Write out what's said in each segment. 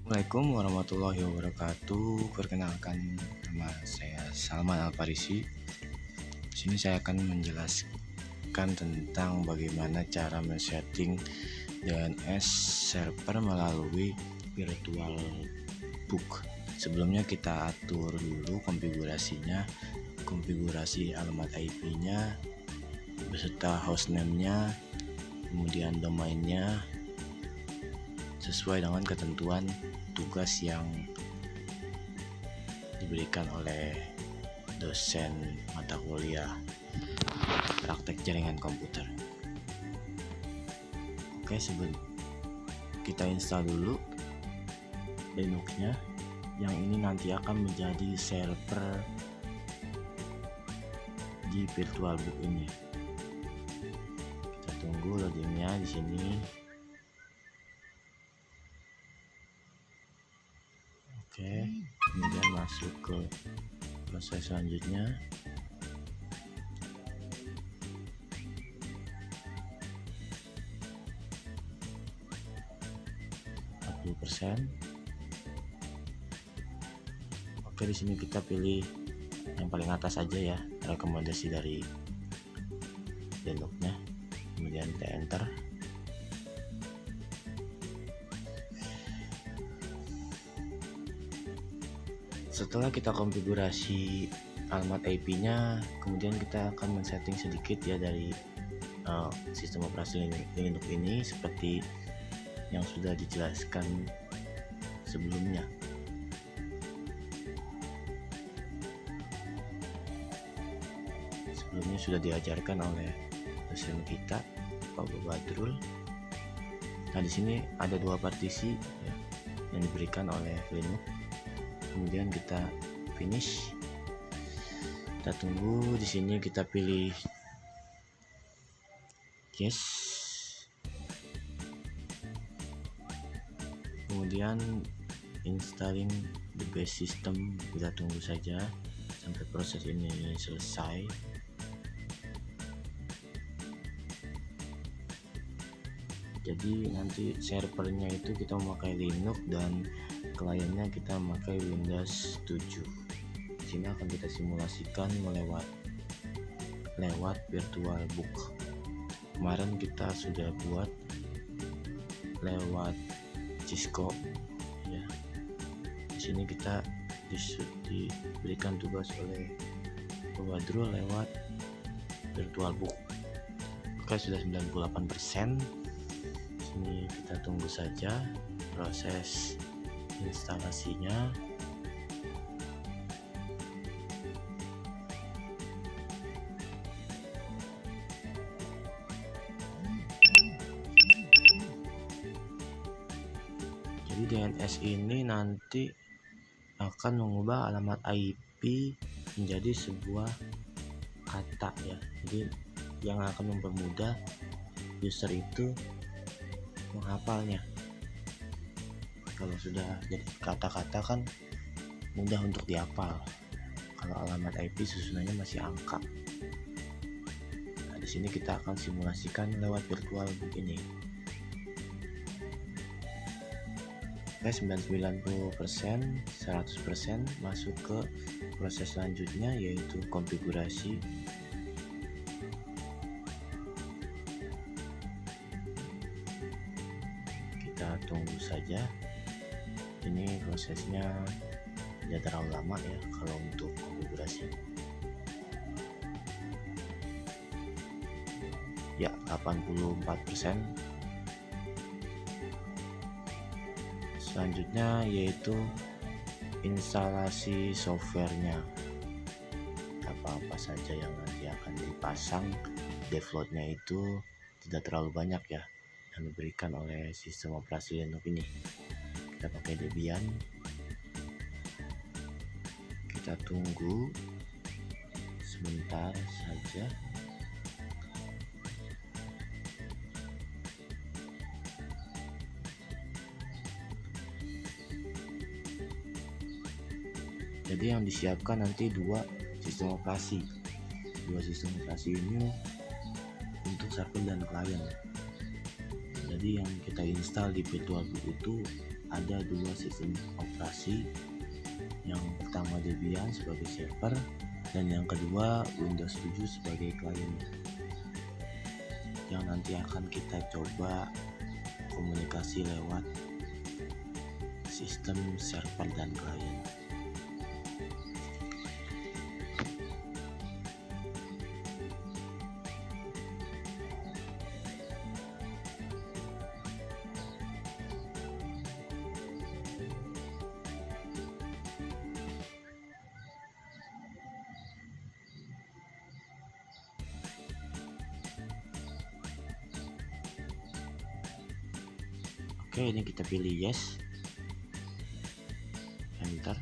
Assalamualaikum warahmatullahi wabarakatuh. Perkenalkan, nama saya Salman Al-Farisi. Di sini saya akan menjelaskan tentang bagaimana cara men-setting DNS server melalui VirtualBook. Sebelumnya kita atur dulu konfigurasinya, konfigurasi alamat IP-nya beserta hostname-nya, kemudian domainnya sesuai dengan ketentuan tugas yang diberikan oleh dosen mata kuliah praktek jaringan komputer. Oke, kita install dulu Linux-nya. Yang ini nanti akan menjadi server di VirtualBook ini. Kita tunggu loadingnya di sini. Oke, kemudian masuk ke proses selanjutnya. %. Oke, di sini kita pilih yang paling atas aja ya, rekomendasi dari Linux-nya. Kemudian kita enter. Setelah kita konfigurasi alamat IP-nya, kemudian kita akan men-setting sedikit ya dari sistem operasi Linux ini seperti yang sudah dijelaskan sebelumnya. Sebelumnya sudah diajarkan oleh dosen kita, Pak Badrul. Nah, di sini ada dua partisi ya, yang diberikan oleh Linux. Kemudian kita finish. Kita tunggu, di sini kita pilih yes. Kemudian installing the base system, kita tunggu saja sampai proses ini selesai. Jadi nanti servernya itu kita memakai Linux dan kliennya kita memakai Windows 7. Di sini akan kita simulasikan lewat VirtualBook. Kemarin kita sudah buat lewat Cisco ya. Di sini kita diberikan tugas oleh Pak Badrul lewat VirtualBook. Oke, sudah 98%. Ini kita tunggu saja proses instalasinya. Jadi DNS ini nanti akan mengubah alamat IP menjadi sebuah kata ya. Jadi yang akan mempermudah user itu menghafalnya. Kalau sudah jadi kata-kata kan mudah untuk dihafal. Kalau alamat IP susunannya masih angka. Nah, di sini kita akan simulasikan lewat VirtualBook ini. Oke, 99%, 100% masuk ke proses selanjutnya, yaitu konfigurasi. Kita tunggu saja. Ini prosesnya tidak terlalu lama ya kalau untuk konfigurasi. Ya, 84%. Selanjutnya yaitu instalasi softwarenya. Apa-apa saja yang nanti akan dipasang, downloadnya itu tidak terlalu banyak ya yang diberikan oleh sistem operasi Linux ini. Kita pakai Debian. Kita tunggu sebentar saja. Jadi yang disiapkan nanti dua sistem operasi ini untuk server dan klien. Jadi yang kita install di VirtualBook itu ada dua sistem operasi. Yang pertama Debian sebagai server dan yang kedua Windows 7 sebagai klien, yang nanti akan kita coba komunikasi lewat sistem server dan klien. Oke, ini kita pilih yes, enter.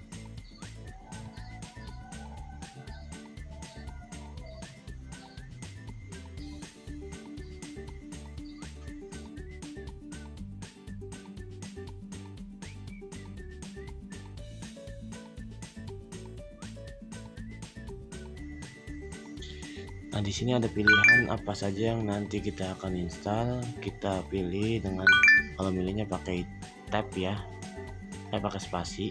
Nah, di sini ada pilihan apa saja yang nanti kita akan install. Kita pilih dengan, kalau milihnya pakai tab ya, pakai spasi.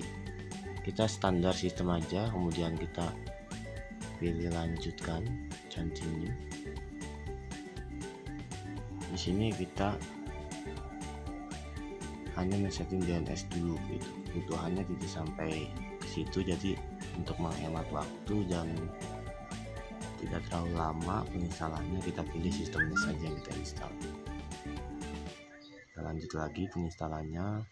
Kita standar sistem aja, kemudian kita pilih lanjutkan, continue. Di sini kita hanya men-setting DNS dulu gitu. Kebutuhannya tidak sampai ke situ, jadi untuk menghemat waktu dan tidak terlalu lama penginstalannya, kita pilih sistemnya saja yang kita install. Kita lanjut lagi penginstalannya.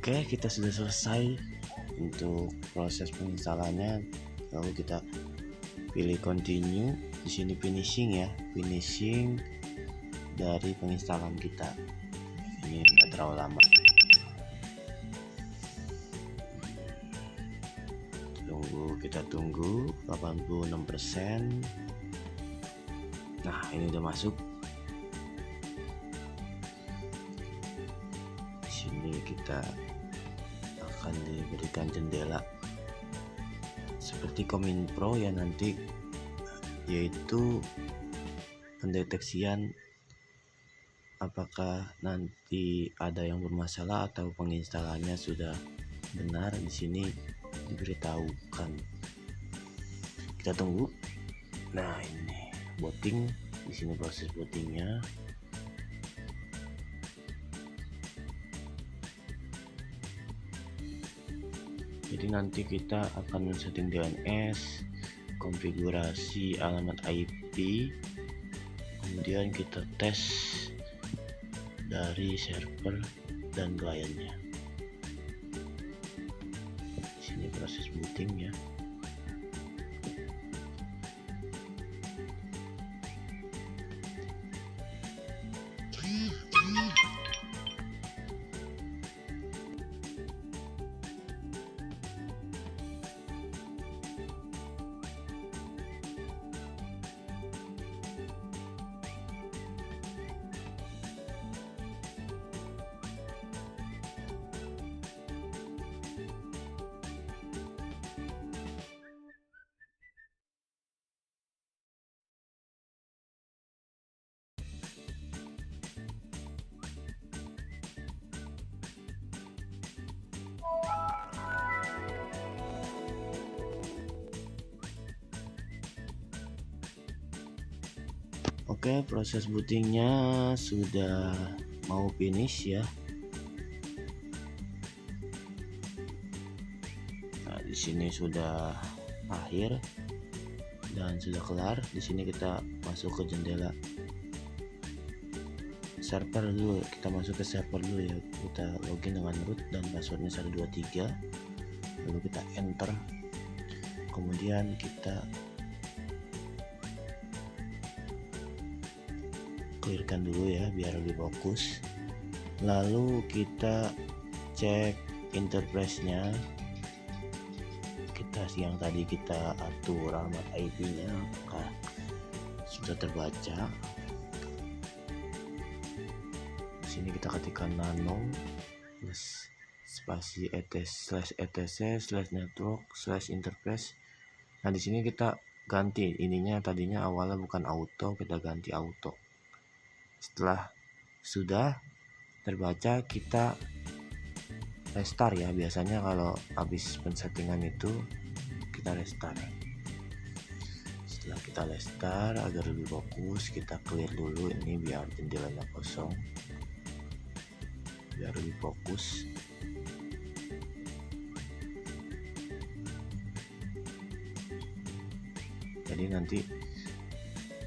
Oke, kita sudah selesai untuk proses penginstalannya. Lalu kita pilih continue. Di sini finishing ya, finishing dari penginstalan kita. Ini tidak terlalu lama. Kita tunggu 86%. Nah, ini udah masuk. Di sini kita akan diberikan jendela seperti Kominfo ya nanti, yaitu pendeteksian apakah nanti ada yang bermasalah atau penginstalannya sudah benar. Di sini diberitahukan. Kita tunggu. Nah, ini booting. Di sini proses bootingnya. Jadi nanti kita akan men-setting DNS, konfigurasi alamat IP, kemudian kita tes dari server dan kliennya. Di sini proses booting ya. Oke, proses bootingnya sudah mau finish ya. Nah, di sini sudah akhir dan sudah kelar. Di sini kita masuk ke jendela server dulu. Kita masuk ke server dulu ya. Kita login dengan root dan passwordnya 123. Lalu kita enter. Kemudian kita clearkan dulu ya biar lebih fokus. Lalu kita cek interface-nya. Kita yang tadi kita atur alamat IP-nya apakah sudah terbaca. Di sini kita ketikkan nano plus spasi /etc/network/interface. Nah, di sini kita ganti ininya, tadinya awalnya bukan auto, kita ganti auto. Setelah sudah terbaca, kita restart ya. Biasanya kalau habis pensettingan itu kita restart. Setelah kita restart agar lebih fokus, kita clear dulu ini biar jendelanya kosong, biar lebih fokus. Jadi nanti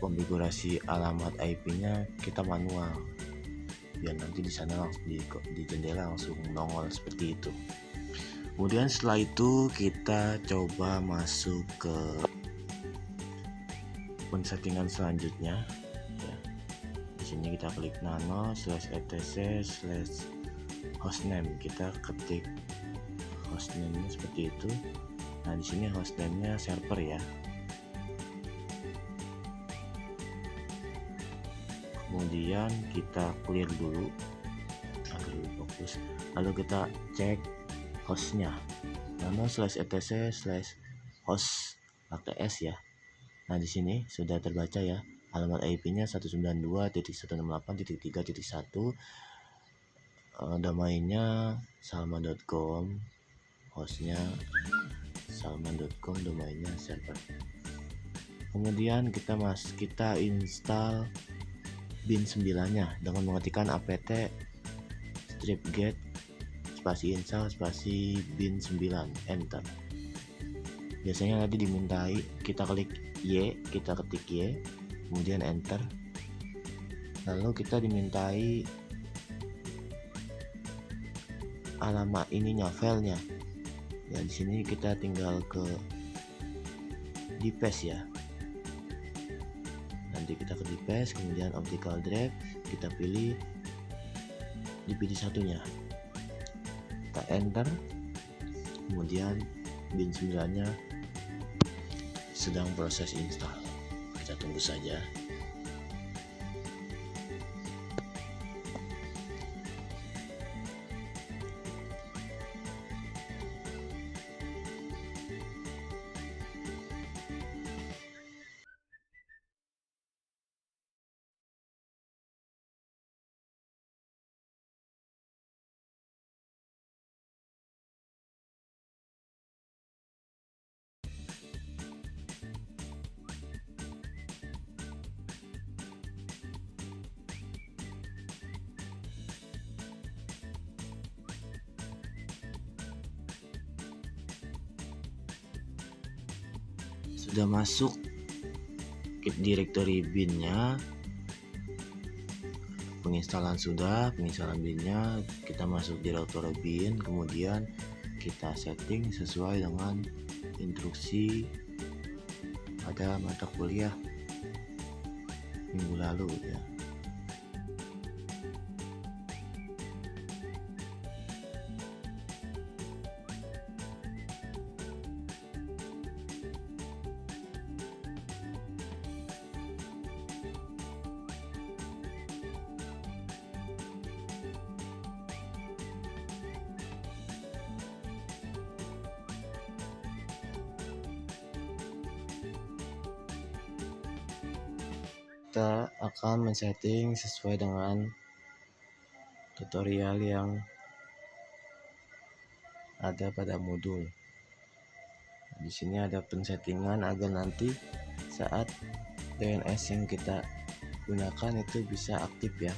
konfigurasi alamat IP-nya kita manual, biar nanti di sana langsung di jendela langsung nongol seperti itu. Kemudian setelah itu kita coba masuk ke pensettingan selanjutnya ya. Di sini kita klik nano /etc/hostname. Kita ketik hostname seperti itu. Nah, di sini hostname-nya server ya. Kemudian kita clear dulu agar lebih fokus. Lalu kita cek hostnya, nano /etc/host/ats ya. Nah, di sini sudah terbaca ya. Alamat IP-nya 192.168.3.1. Domainnya salman.com, hostnya salman.com, domainnya server. Kemudian kita install bin 9-nya dengan mengetikkan apt stripget spasi install spasi bin 9, enter. Biasanya nanti dimintai kita klik Y, kita ketik Y, kemudian enter. Lalu kita dimintai alamat ininya, filenya. Ya, di sini kita tinggal ke di paste ya. Nanti kita ke device, kemudian optical drive, kita pilih DVD satunya, kita enter. Kemudian bin 9-nya sedang proses install, kita tunggu saja. Sudah masuk ke directory bin-nya, penginstalan bin-nya, kita masuk directory bin, kemudian kita setting sesuai dengan instruksi pada mata kuliah minggu lalu ya. Kita akan men-setting sesuai dengan tutorial yang ada pada modul. Di sini ada pensettingan agar nanti saat DNS yang kita gunakan itu bisa aktif ya.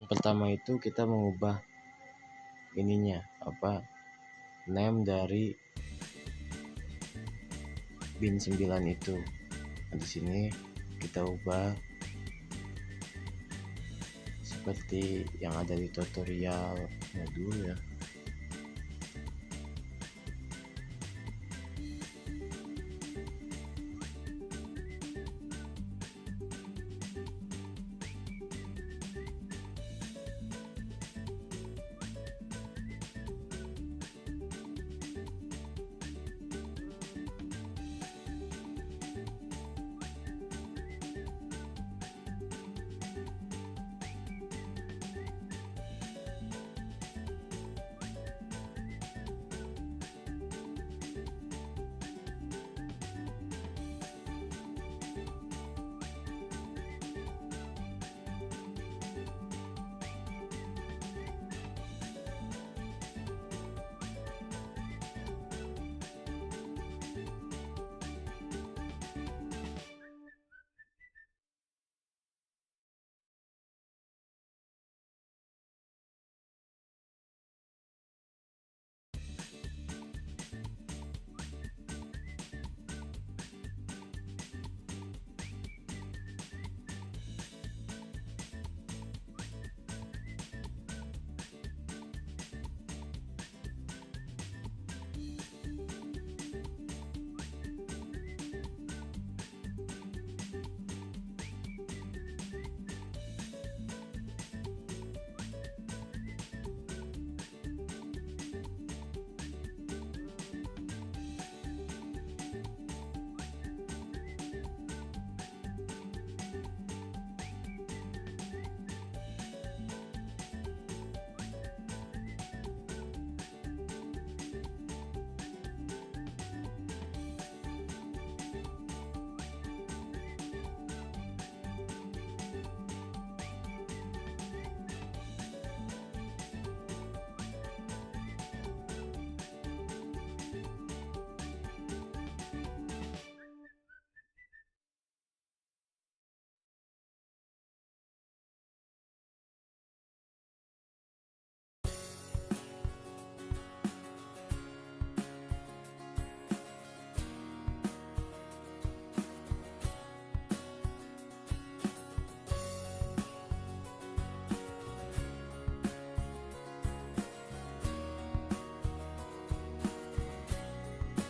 Pertama itu kita mengubah ininya name dari bin 9 itu. Nah, di sini kita ubah seperti yang ada di tutorial modul ya.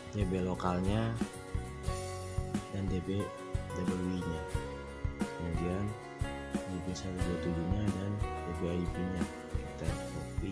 DB lokalnya dan DB WI-nya, kemudian DB 127-nya dan DB IP-nya kita copy.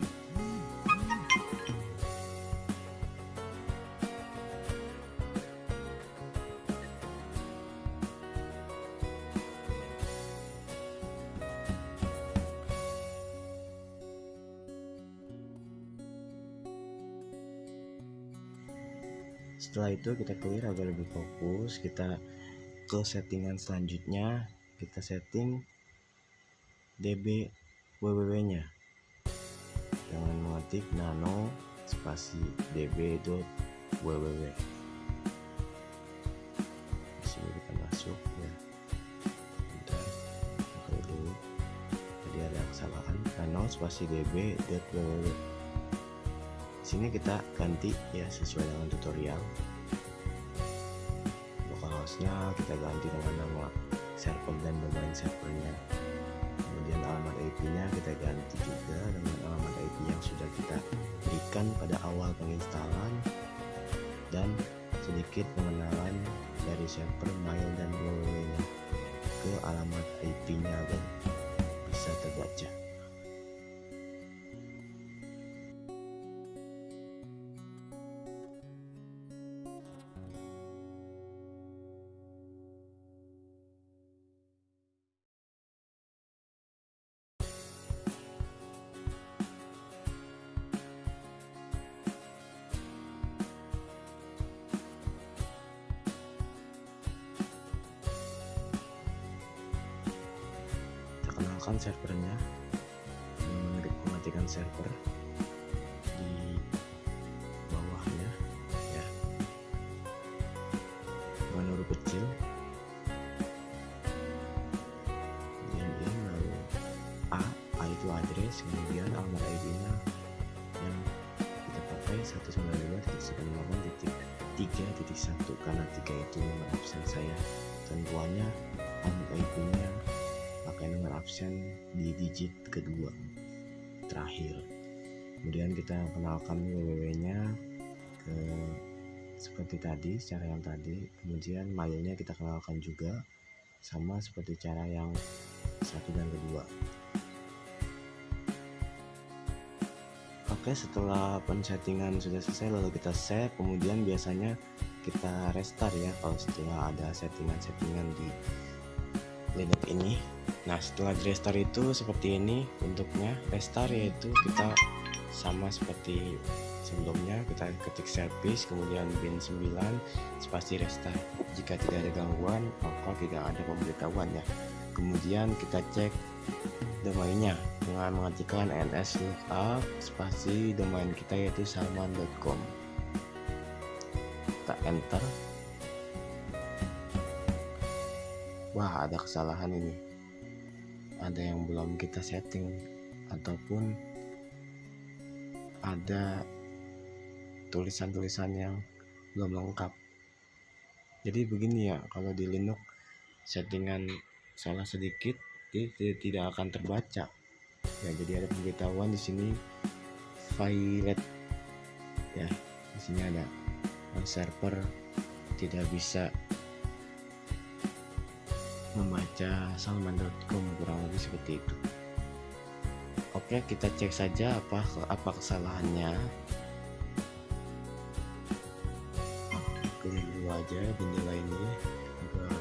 Setelah itu kita clear agar lebih fokus, kita ke settingan selanjutnya, kita setting DB www-nya dengan mengetik nano spasi db.www. Di sini kita masuk ya. Bentar, kita klik dulu. Tadi ada kesalahan, nano spasi db.www. Sini kita ganti ya sesuai dengan tutorial lokal hostnya kita ganti dengan nama server dan domain servernya. Kemudian alamat IP-nya kita ganti juga dengan alamat IP yang sudah kita berikan pada awal penginstalan, dan sedikit pengenalan dari server, mail, dan www-nya ke alamat IP-nya agar bisa terbaca. Kenalkan servernya, mematikan server di bawahnya ya, dengan huruf kecil, kemudian lalu A itu address, kemudian alamat IP-nya yang kita pakai 192.168.3.1, karena 3 itu nomor absen saya, dan buahnya alamat IP-nya pakai nomor absen di digit kedua terakhir. Kemudian kita kenalkan www-nya ke seperti tadi, cara yang tadi. Kemudian mailnya kita kenalkan juga sama seperti cara yang satu dan kedua. Oke, setelah pensettingan sudah selesai, lalu kita save. Kemudian biasanya kita restart ya kalau setelah ada settingan-settingan di Linux ini. Nah, setelah di restart itu seperti ini bentuknya. Restart yaitu kita sama seperti sebelumnya, kita ketik service kemudian bin 9 spasi restart. Jika tidak ada gangguan maka tidak ada pemberitahuan ya. Kemudian kita cek domainnya dengan mengetikkan ns lookup spasi domain kita yaitu salman.com. Kita enter. Wah, ada kesalahan ini. Ada yang belum kita setting ataupun ada tulisan-tulisan yang belum lengkap. Jadi begini ya, kalau di Linux settingan salah sedikit dia tidak akan terbaca. Ya, jadi ada pemberitahuan di sini failed. Ya, di sini ada server tidak bisa membaca salman.com, kurang lebih seperti itu. Oke, kita cek saja apa kesalahannya. Clear dulu aja jendela ini agar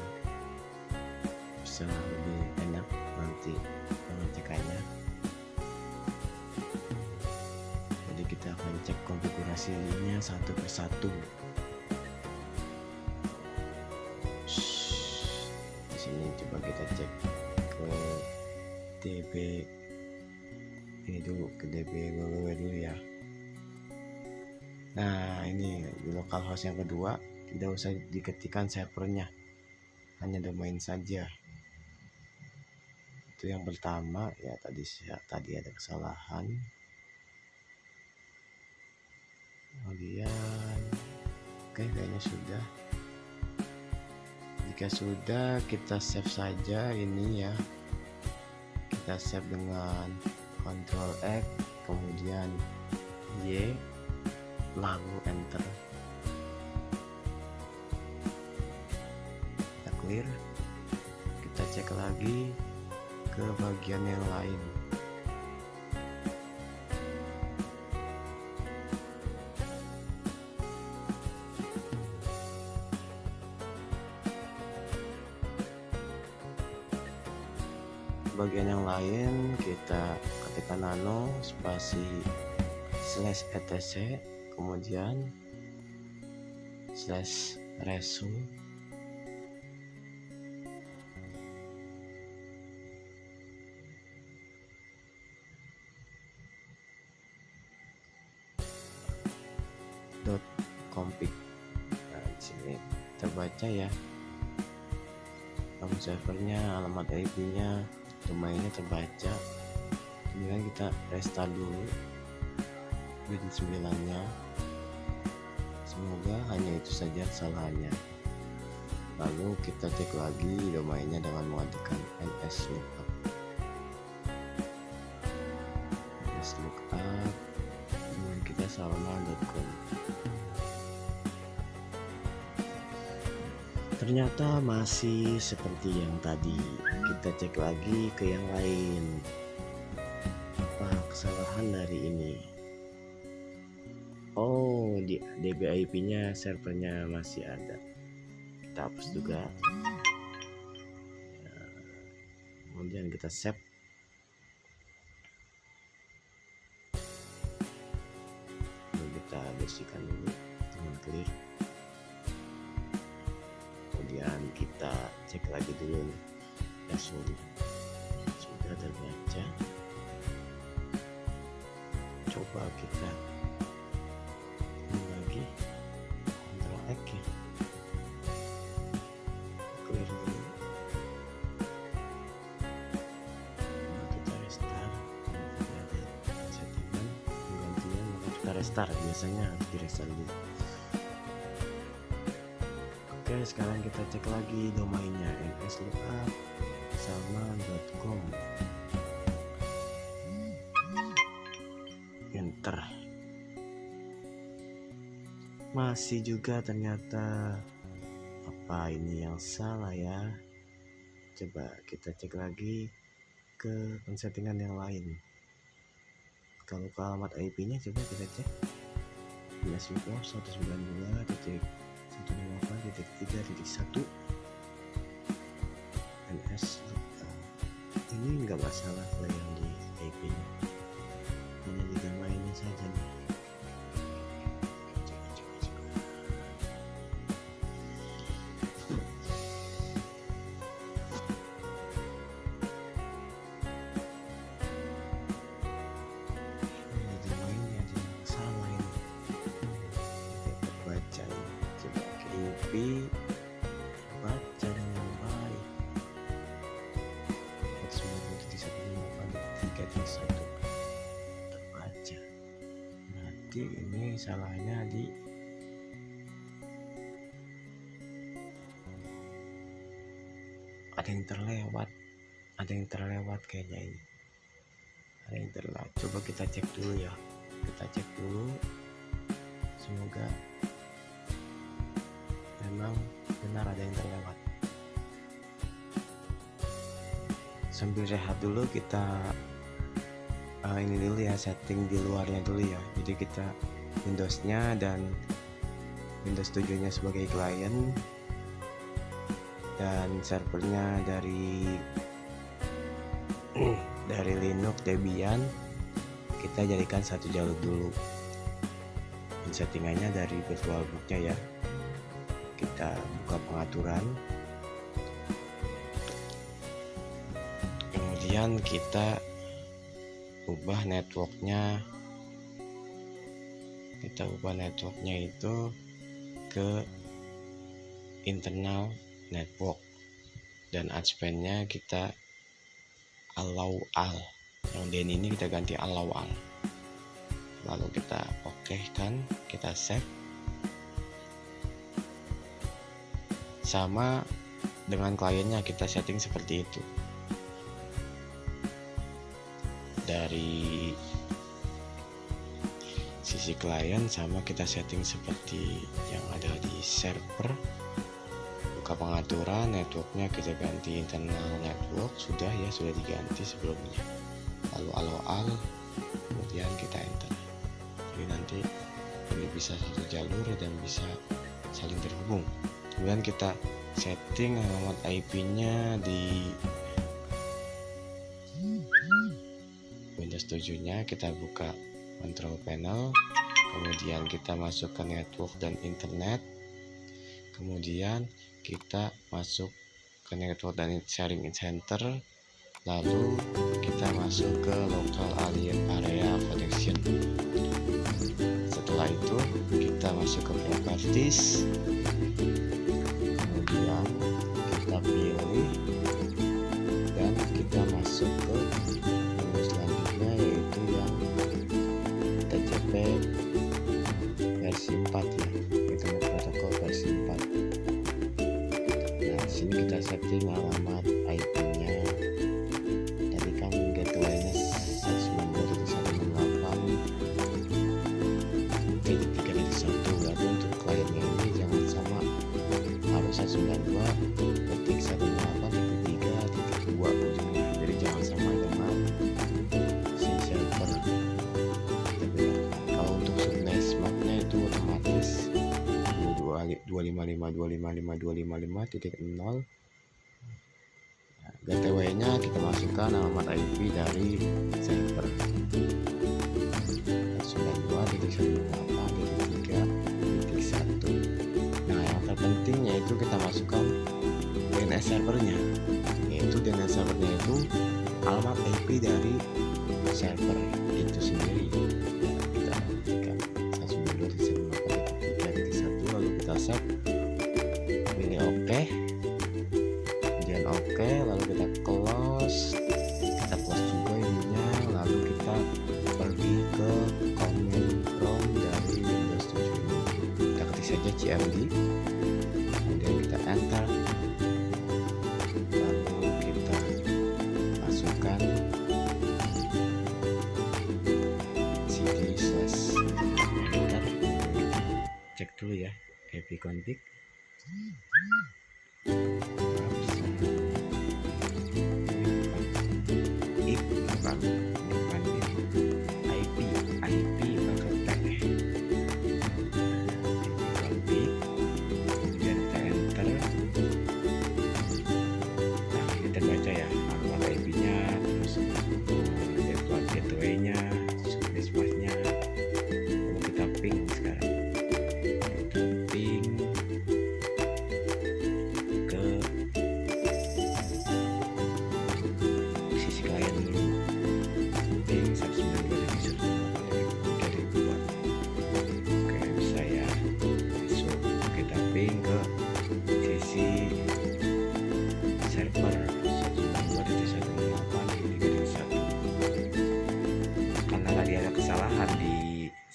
bisa lebih enak nanti pengecekannya. Jadi kita akan cek konfigurasinya satu persatu. Ini coba kita cek ke DB ini dulu, ke DB www dulu ya. Nah, ini di localhost yang kedua tidak usah diketikkan servernya, hanya domain saja. Itu yang pertama ya, tadi ada kesalahan. Kemudian oke, kayaknya sudah. Jika sudah, kita save saja ini ya. Kita save dengan Ctrl X kemudian Y lalu enter. Kita clear. Kita cek lagi ke bagian yang lain. Bagian yang lain kita ketikkan nano spasi /etc kemudian /resu .config. Nah, di sini terbaca ya, nama servernya, alamat IP-nya, domainnya terbaca. Kemudian kita restart dulu bin 9-nya. Semoga hanya itu saja kesalahannya. Lalu kita cek lagi domainnya dengan mengetikkan nslookup. nslookup domain kita salma.com. Ternyata masih seperti yang tadi. Kita cek lagi ke yang lain. Apa kesalahan dari ini? Oh, di DBIP-nya servernya masih ada. Kita hapus juga. Kemudian kita save. Lalu kita bersihkan dulu dengan clear. Kemudian kita cek lagi dulu nih dashboard sudah terbaca. Coba kita ini lagi Ctrl X ya, clear dulu. Nah, kita restart. Kita ada settingan penggantian, maka kita restart. Biasanya harus di restart dulu. Oke, sekarang kita cek lagi domainnya nslookup salma.com. Enter. Masih juga ternyata. Apa ini yang salah ya? Coba kita cek lagi ke settingan yang lain. Kalau ke alamat IP-nya coba kita cek. 192.168.3.1 NS. Ini enggak masalah kalau yang di IP-nya, hanya di domainnya saja nih. Baca dengan baik. 192.168.3.1 terbaca. Berarti ini salahnya di ada yang terlewat kayaknya ini. Ada yang terlewat. Coba kita cek dulu ya. Kita cek dulu. Semoga memang benar ada yang terlewat. Sambil rehat dulu kita ini dulu ya, setting di luarnya dulu ya. Jadi kita Windows-nya dan Windows 7-nya sebagai klien dan servernya dari Linux Debian kita jadikan satu jalur dulu. Dan settingannya dari VirtualBox-nya ya. Kita buka pengaturan, kemudian kita ubah networknya. Kita ubah networknya itu ke internal network dan adspend-nya kita allow all. Yang DN ini kita ganti allow all. Lalu kita oke kan, kita save. Sama dengan kliennya kita setting seperti itu. Dari sisi klien sama kita setting seperti yang ada di server. Buka pengaturan, networknya kita ganti internal network, sudah diganti sebelumnya. Lalu allow all, kemudian kita enter. Jadi nanti ini bisa satu jalur dan bisa saling terhubung. Kemudian kita setting alamat IP-nya di Windows 7-nya, kita buka control panel, kemudian kita masuk ke network dan internet, kemudian kita masuk ke network dan sharing center, lalu kita masuk ke local area connection. Setelah itu kita masuk ke properties, kemudian kita pilih dan kita masuk ke menu selanjutnya, yaitu yang TCP versi 4 ya, Ethernet protokol versi 4. setting alamat IP-nya. Tadi kan gateway-nya 192.168.3.1. berarti untuk kliennya ini jangan sama, harus 192.168.3.2 ujungnya, jadi jangan sama dengan si server. Kalau untuk subnet mapnya itu otomatis 255.255.255.255.0. gateway-nya kita masukkan alamat IP dari server 92.168.3.1. Nah, yang terpenting yaitu kita masukkan DNS servernya, yaitu DNS servernya itu alamat IP dari server itu sendiri. Kita ketikkan 192.168.3.1, lalu kita set, pilih OK, kemudian OK, lalu kita close juga ininya, lalu kita pergi ke command prompt dari Windows 7 ini. Kita ketik saja cmd, kemudian kita enter, lalu kita masukkan cd/enter. Cek dulu ya ipconfig.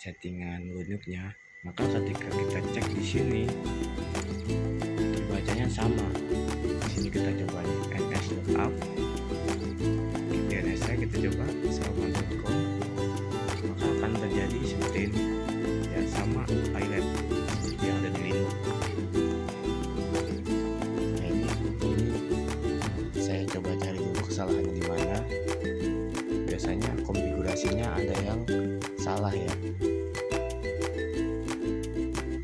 Settingan Linux-nya, maka ketika kita cek di sini terbacanya sama. Di sini kita coba nih ns lookup, DNS-nya kita coba salman.com, maka akan terjadi seperti ini ya, sama pilot yang ada di Linux. Nah, ini saya coba cari dulu kesalahannya di mana. Biasanya konfigurasinya ada yang salah ya,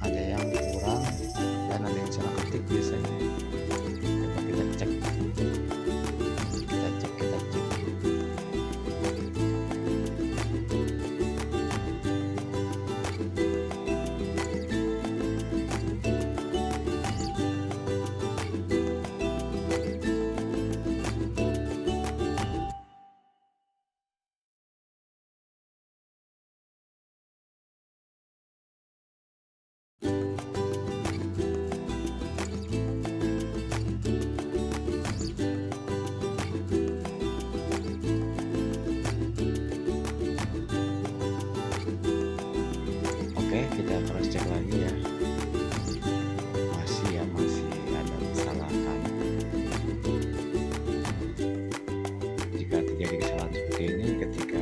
ada yang kurang dan ada yang salah ketik biasanya. Coba kita cek. Oke, kita cross check lagi ya. Masih ada kesalahan. Jika terjadi kesalahan seperti ini ketika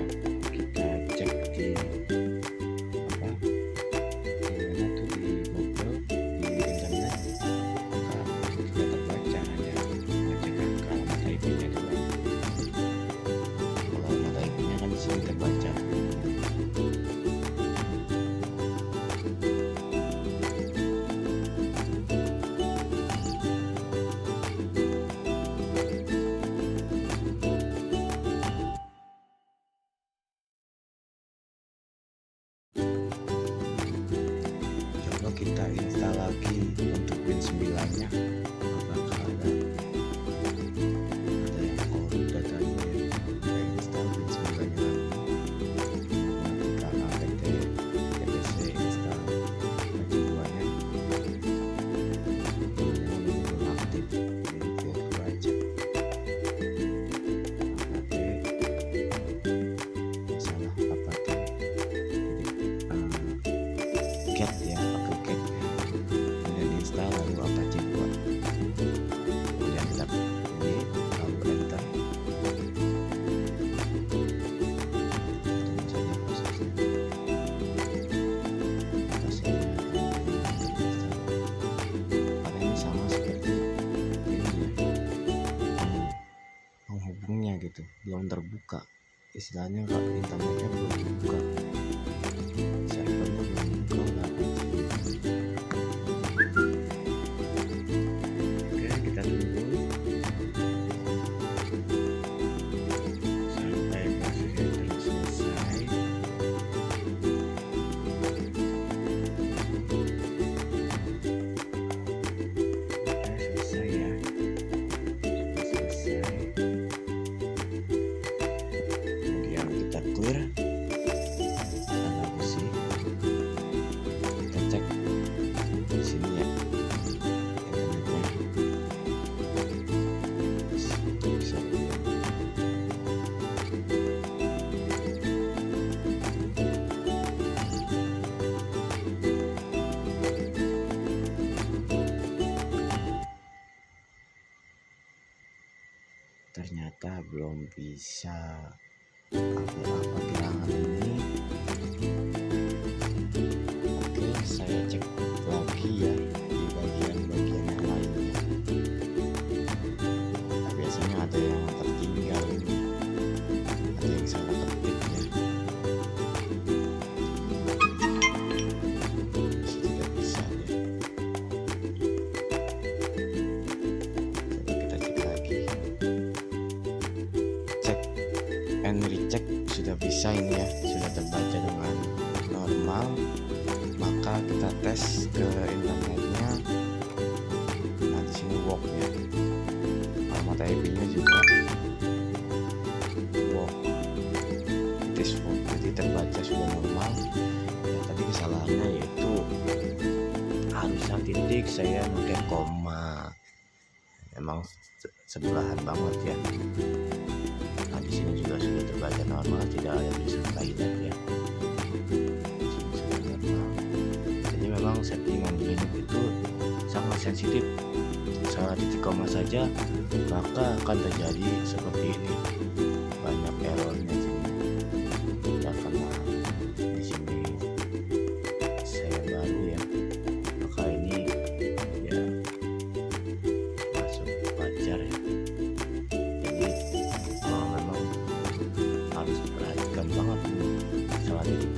kita cek di di Google, di internet, maka tidak terbaca, hanya mengecekkan ke alamat IP-nya doang. Kalau alamat IP-nya kan di sini terbaca. Kita install lagi untuk Win 9-nya, apakah ada yang korup datanya ya. Kita install Win 9-nya lagi, matikan apt etc install patch 2-nya, yang ini belum aktif, jadi kita aja masalah apt cat ya, lalu Apache buat gitu, belum terbuka, istilahnya kalau internetnya belum terbuka, servernya belum buka lah. Oke, kita tunggu sampai proses setting selesai. Oke, selesai ya, selesai. Kemudian kita clear, kita hapusin, kita cek di sini ya internetnya. Kita bisa ternyata belum bisa apa-apa gerangan ini. Oke, saya cek lagi ya di bagian-bagian yang lainnya. Nah, biasanya ada yang tertinggal ini, ada yang salah ketik ya. Masih tidak bisa ya. Coba kita cek lagi. Cek and recheck sudah bisa ini ya, sudah terbaca dengan normal. Maka kita tes ke internetnya. Nah, di sini work ya, alamat IP-nya juga work, it is work, jadi terbaca sudah normal ya. Tadi kesalahannya yaitu harusnya titik, saya pakai koma, emang sebelahan banget ya. Nah, di sini juga sudah terbaca normal, tidak ada tulisan toilet ya. Di sini sudah normal. Jadi memang settingan Linux itu sangat sensitif. Salah titik koma saja maka akan terjadi seperti ini, banyak errornya sini. Ya, karena di sini saya baru ya, maka ini ya masuk wajar ya. Jadi memang harus diperhatikan banget ini salah titik